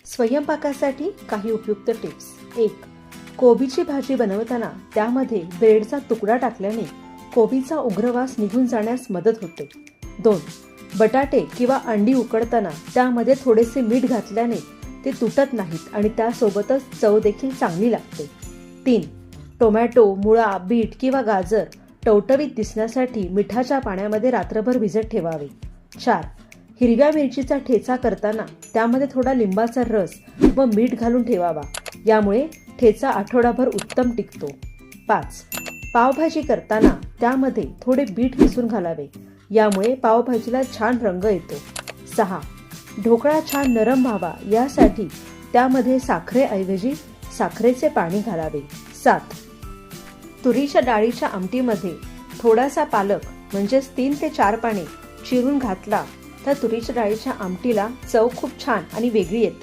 स्वयंपाकासाठी काही उपयुक्त टिप्स. 1. कोबीची भाजी बनवताना त्यामध्ये ब्रेडचा तुकडा टाकल्याने कोबीचा उग्रवास निघून जाण्यास मदत होते. 2. बटाटे किंवा अंडी उकडताना त्यामध्ये थोडेसे मीठ घातल्याने ते तुटत नाहीत आणि त्यासोबतच चव देखील चांगली लागते. 3. टोमॅटो, मुळा, बीट किंवा गाजर टवटवीत दिसण्यासाठी मिठाच्या पाण्यामध्ये रात्रभर भिजत ठेवावे. 4. हिरव्या मिरचीचा ठेचा करताना त्यामध्ये थोडा लिंबाचा रस व मीठ घालून ठेवावा. यामुळे ठेचा आठवडाभर उत्तम टिकतो. 5. पावभाजी करताना त्यामध्ये थोडे बीट किसून घालावे. यामुळे पावभाजीला छान रंग येतो. 6. ढोकळा छान नरम व्हावा यासाठी त्यामध्ये साखरेऐवजी साखरेचे पाणी घालावे. 7. तुरीच्या डाळीच्या आमटीमध्ये थोडासा पालक म्हणजेच 3 ते 4 पाने चिरून घातला तर तुरीच्या डाळीच्या आमटीला चव खूप छान आणि वेगळी येते.